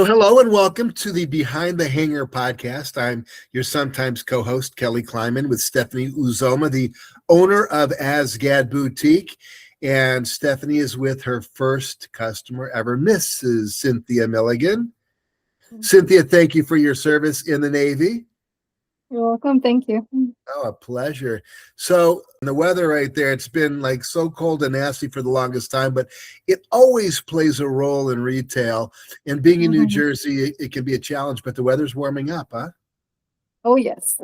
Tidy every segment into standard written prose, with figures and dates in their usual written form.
So hello and welcome to the Behind the Hanger podcast. I'm your sometimes co-host, Kelly Kleiman, with Stephiney Uzoma, the owner of Asgad Boutique. And Stephiney is with her first customer ever, Mrs. Cynthia Milligan. Cynthia, thank you for your service in the Navy. You're welcome. Thank you. Oh, a pleasure. So the weather right there, it's been like so cold and nasty for the longest time, but it always plays a role in retail. And being in New Jersey, it can be a challenge, but the weather's warming up, huh? Oh, yes.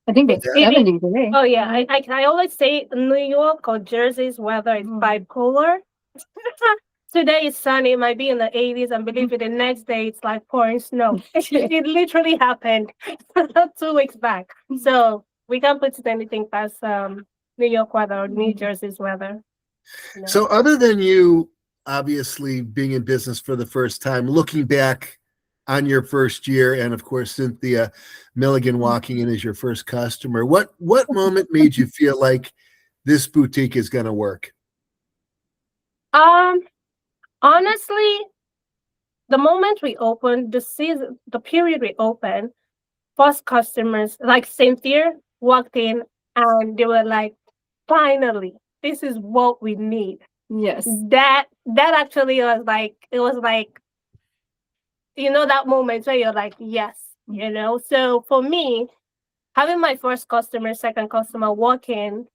I think it's 70 today. Oh, yeah. I always say New York or Jersey's weather is bipolar. Today is sunny, it might be in the 80s, and believe it, the next day it's like pouring snow. It literally happened 2 weeks back. So we can't put anything past New York weather or New Jersey's weather. No. So other than you obviously being in business for the first time, looking back on your first year, and of course Cynthia Milligan walking in as your first customer, what moment made you feel like this boutique is going to work? Honestly, the moment we opened, the period we opened, first customers like Cynthia walked in and they were like, finally, this is what we need. Yes. That actually was like, it was like, you know, that moment where you're like, yes, you know. So for me, having my first customer, second customer walk in,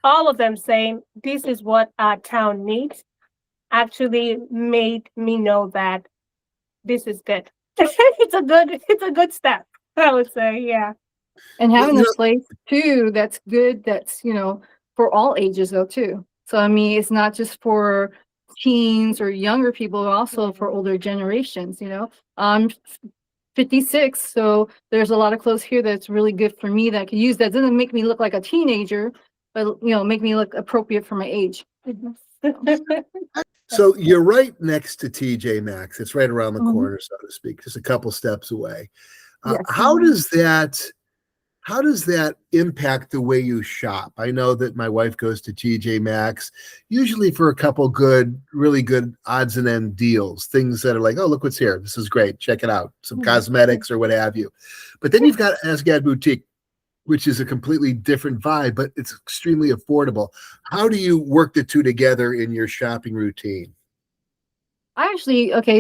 all of them saying, this is what our town needs, actually made me know that this is good. It's a good step, I would say. Yeah. And having a place too that's good, that's, you know, for all ages though too. So I mean, it's not just for teens or younger people, also for older generations, you know. I'm 56, so there's a lot of clothes here that's really good for me that I can use, that doesn't make me look like a teenager, but, you know, make me look appropriate for my age. So you're right next to TJ Maxx. It's right around the corner, so to speak, just a couple steps away. Yes. How does that impact the way you shop? I know that my wife goes to TJ Maxx usually for a couple really good odds and end deals, things that are like, oh, look what's here. This is great. Check it out. Some cosmetics or what have you. But then you've got Asgad Boutique, which is a completely different vibe, but it's extremely affordable. How do you work the two together in your shopping routine?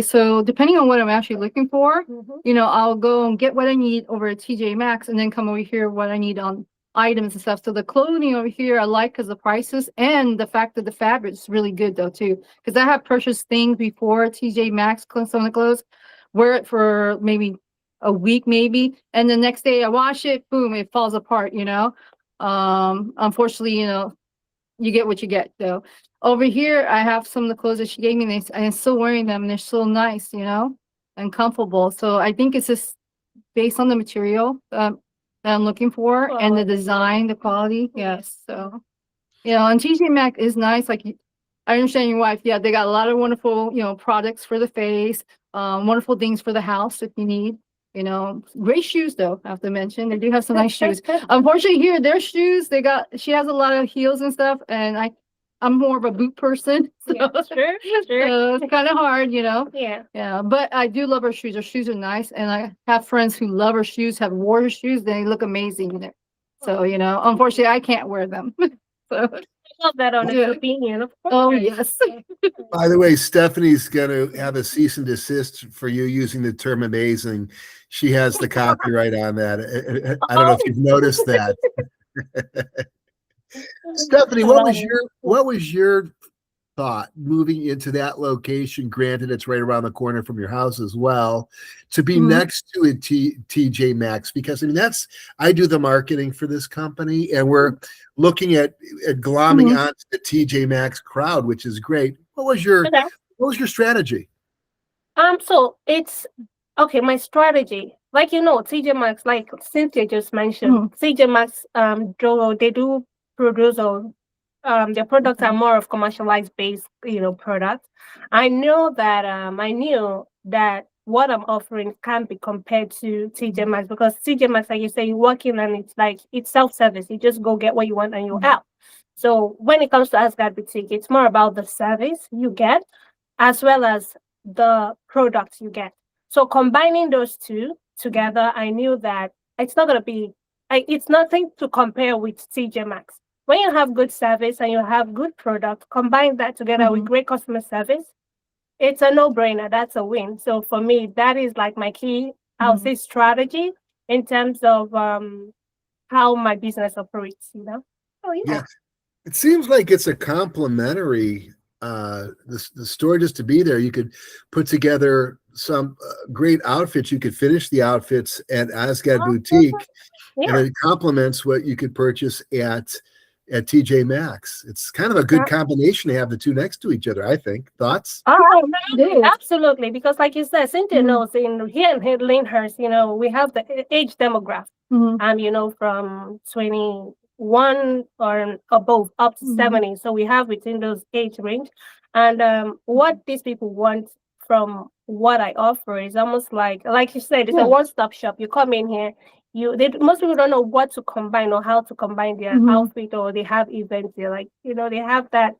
So depending on what I'm actually looking for, you know, I'll go and get what I need over at TJ Maxx and then come over here what I need on items and stuff. So the clothing over here I like because the prices and the fact that the fabric is really good though too. Because I have purchased things before at TJ Maxx, some of the clothes, wear it for maybe a week maybe, and the next day I wash it, boom, it falls apart, you know. Unfortunately, you know, you get what you get though. Over here I have some of the clothes that she gave me and I'm still wearing them and they're so nice, you know, and comfortable. So I think it's just based on the material that I'm looking for and the design, the quality. Yes. So, you know, and TJ Maxx is nice. Like, I understand your wife. Yeah, they got a lot of wonderful, you know, products for the face, wonderful things for the house if you need. You know, great shoes though, I have to mention. They do have some nice shoes. Unfortunately here, their shoes, she has a lot of heels and stuff, and I'm more of a boot person. So, Sure. So it's kind of hard, you know. Yeah. But I do love her shoes. Her shoes are nice, and I have friends who love her shoes, have worn her shoes. They look amazing in it. So, you know, unfortunately I can't wear them. So I love that honest opinion, of course. oh yes. By the way, Stephanie's going to have a cease and desist for you using the term amazing. She has the copyright on that. I don't know if you've noticed that. Stephiney, what was your thought moving into that location? Granted, it's right around the corner from your house as well, to be next to a TJ Maxx, because I mean I do the marketing for this company, and we're looking at glomming onto the TJ Maxx crowd, which is great. What was your strategy? So it's okay. My strategy, like, you know, TJ Maxx, like Cynthia just mentioned, TJ Maxx, they do produce their products are more of commercialized based, you know, products. I knew that what I'm offering can't be compared to TJ Maxx, because TJ Maxx, like you say, you walk in and it's self-service. You just go get what you want and you're out. So when it comes to Asgad Boutique, it's more about the service you get as well as the products you get. So combining those two together, I knew that it's not going to be, it's nothing to compare with TJ Maxx. When you have good service and you have good product, combine that together with great customer service, it's a no-brainer. That's a win. So for me, that is like my key, I would say, strategy in terms of how my business operates, you know? Oh, yeah. Yeah. It seems like it's a complementary, the store just to be there. You could put together some great outfits. You could finish the outfits at Asgard Boutique, and it complements what you could purchase at TJ Maxx. It's kind of a good combination to have the two next to each other, I think. Thoughts? Absolutely. Because like you said, Cynthia knows here in Lyndhurst, you know, we have the age demographic. You know, from 21 or above up to 70. So we have within those age range. And what these people want from what I offer is almost like you said, it's a one-stop shop. You come in here, most people don't know what to combine or how to combine their outfit, or they have events. They're like, you know, they have that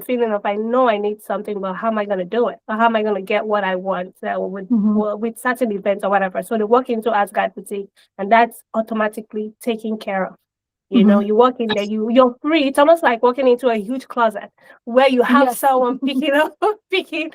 feeling of, I know I need something, but how am I going to do it? Or how am I going to get what I want with certain events or whatever? So they walk into Asgard Boutique, and that's automatically taken care of. You know, you walk in there, you're free. It's almost like walking into a huge closet where you have someone picking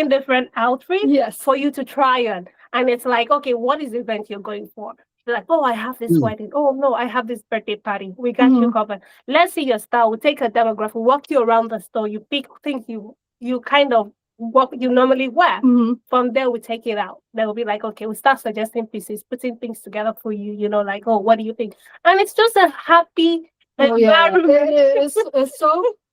different outfits for you to try on. And it's like, okay, what is the event you're going for? They're like, oh, I have this wedding. Oh, no, I have this birthday party. We got you covered. Let's see your style. We'll take a demographic, walk you around the store. You pick things you kind of what you normally wear. From there, we take it out. They'll be like, okay, we start suggesting pieces, putting things together for you, you know, like, oh, what do you think? And it's just a happy environment. It's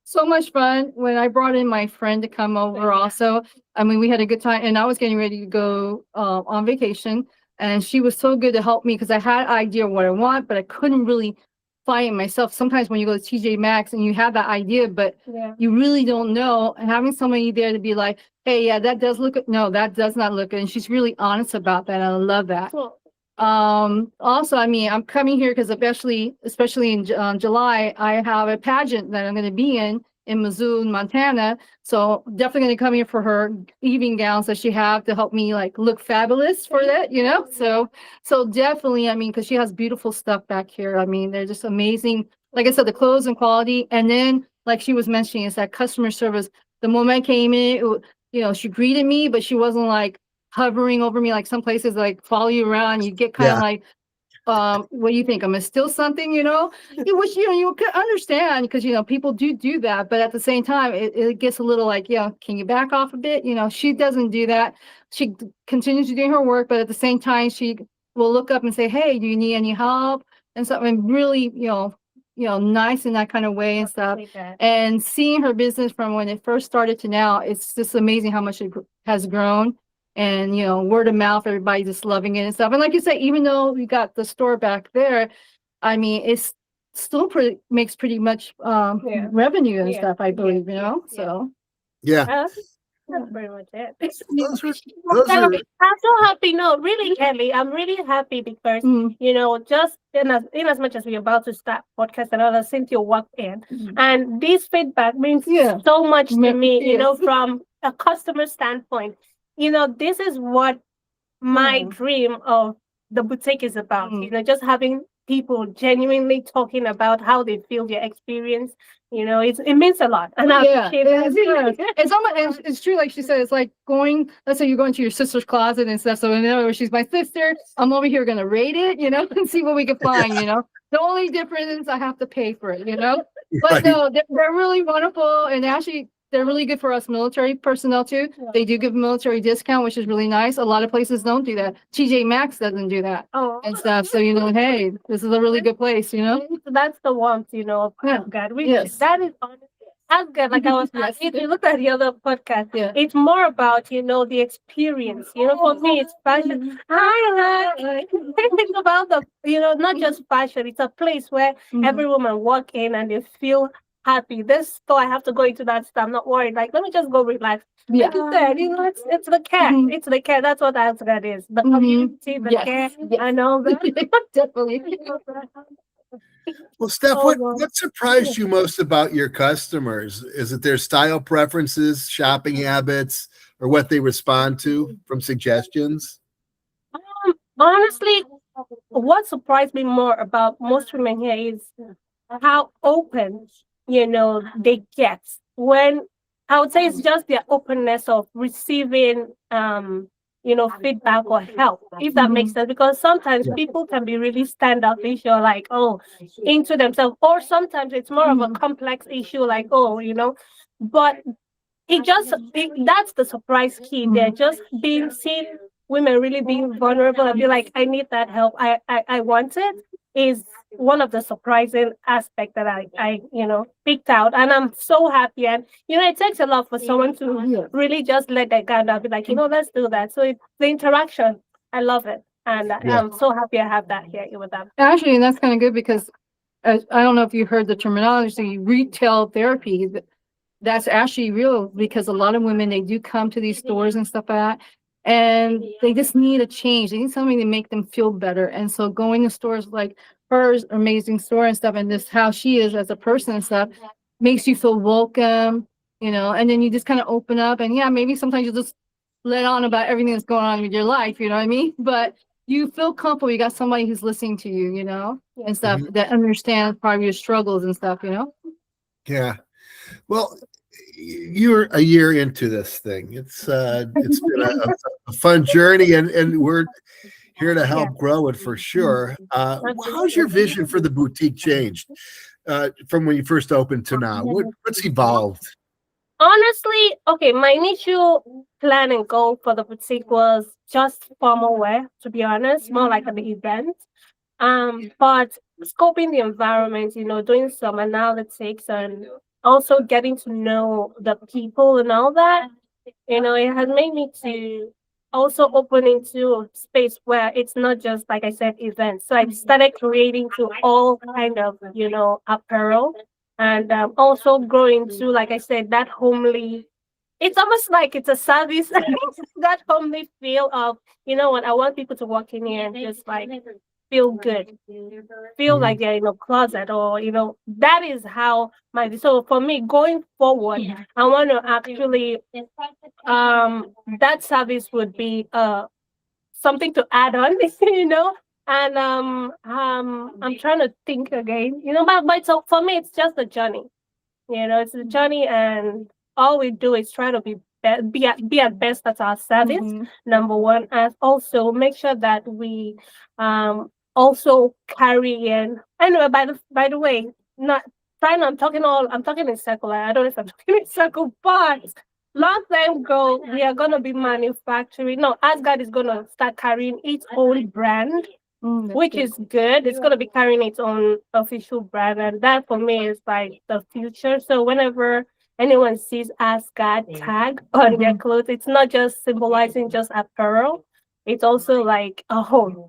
so much fun. When I brought in my friend to come over also, I mean, we had a good time, and I was getting ready to go on vacation, and she was so good to help me because I had an idea of what I want, but I couldn't really find it myself. Sometimes when you go to TJ Maxx and you have that idea, but you really don't know, and having somebody there to be like, hey, yeah, that does look good. No, that does not look good. And she's really honest about that. And I love that. Cool. Also, I mean, I'm coming here because especially in July, I have a pageant that I'm going to be in Missoula, Montana. So definitely going to come here for her evening gowns that she have to help me like look fabulous for that, you know? So definitely, I mean, because she has beautiful stuff back here. I mean, they're just amazing. Like I said, the clothes and quality. And then like she was mentioning, it's that customer service. The moment I came in, you know, she greeted me, but she wasn't like hovering over me like some places like follow you around. You get kind of like, what do you think? I'm gonna steal something, you know? Which, you know, you could understand because, you know, people do that. But at the same time, it gets a little like, yeah, can you back off a bit? You know, she doesn't do that. She continues to do her work, but at the same time, she will look up and say, hey, do you need any help? And something really, you know, nice in that kind of way and stuff. And seeing her business from when it first started to now, it's just amazing how much it has grown. And, you know, word of mouth, everybody just loving it and stuff. And like you say, even though we got the store back there, I mean, it's still makes pretty much revenue and stuff, I believe, you know, so. Yeah. That's pretty much it. I'm so happy. No, really, Kelly, I'm really happy because, you know, just in as much as we're about to start podcast and all, Cynthia walked in. And this feedback means so much to me, you know, from a customer standpoint. You know, this is what my dream of the boutique is about. You know, just having people genuinely talking about how they feel their experience. You know, it means a lot. And I appreciate it. It's almost, it's true, like she said, it's like going, let's say you're going to your sister's closet and stuff. So in other words, she's my sister. I'm over here gonna rate it, you know, and see what we can find, you know. The only difference is I have to pay for it, you know. But no, they're really wonderful, and actually they're really good for us military personnel too. They do give military discount, which is really nice. A lot of places don't do that. TJ Maxx doesn't do that and stuff. So, you know, hey, this is a really good place, you know? That's the warmth, you know, of Asgard. That is honestly Asgard, like I was if you look at the other podcast, it's more about, you know, the experience. You know, for me, it's fashion. It's about the, you know, not just fashion. It's a place where every woman walk in and they feel happy. This store, I have to go into that store. I'm not worried. Like, let me just go relax. Like you said, you know, it's the care. It's the care. That's what Asgard is. The community, the care, and all that. Definitely. Well, Steph, what surprised you most about your customers? Is it their style preferences, shopping habits, or what they respond to from suggestions? Honestly, what surprised me more about most women here is how open, they get when I would say it's just their openness of receiving, feedback or help, if that makes sense. Because sometimes Yeah. people can be really standoffish or like, oh, into themselves, or sometimes it's more of a complex issue, like, oh, but that's the surprise key there. Just seeing women really being vulnerable and be like, I need that help. I want it is one of the surprising aspects that I picked out. And I'm so happy. And, it takes a lot for someone to really just let that guard down, be like, let's do that. So it's the interaction. I love it. And Yeah. I'm so happy I have that here with them. Actually, and that's kind of good because I don't know if you heard the terminology, retail therapy. That's actually real because a lot of women, they do come to these stores and stuff like that, and they just need a change. They need something to make them feel better. And so going to stores like hers, amazing store and stuff, and this how she is as a person and stuff, makes you feel welcome, and then you just kind of open up, and yeah, maybe sometimes you just let on about everything that's going on with your life, you know what I mean? But you feel comfortable. You got somebody who's listening to you, and stuff that understands probably your struggles and stuff, Yeah. Well, you're a year into this thing. It's been a fun journey, and we're here to help grow it for sure. How's your vision for the boutique changed from when you first opened to now? What's evolved? Honestly, okay, my initial plan and goal for the boutique was just formal wear, to be honest, more like an event. But scoping the environment, doing some analytics and also getting to know the people and all that, it has made me to also open into a space where it's not just, like I said, events. So I started creating to all kind of, apparel and also growing to, like I said, that homely. It's almost like it's a service, that homely feel of, what I want people to walk in here and just like feel good, feel like they're in a closet, or that is how so for me going forward, I want to actually that service would be something to add on, and I'm trying to think again, but so for me it's just a journey, it's a journey, and all we do is try to be at best at our service, number one, and also make sure that we also carry in. Anyway, by the way, not trying. I'm talking in circle. I don't know if I'm talking in circle, but long time ago, we are gonna be manufacturing. No, Asgard is gonna start carrying its own brand, which is good. It's gonna be carrying its own official brand, and that for me is like the future. So whenever anyone sees Asgard tag on their clothes, it's not just symbolizing just apparel. It's also like a home.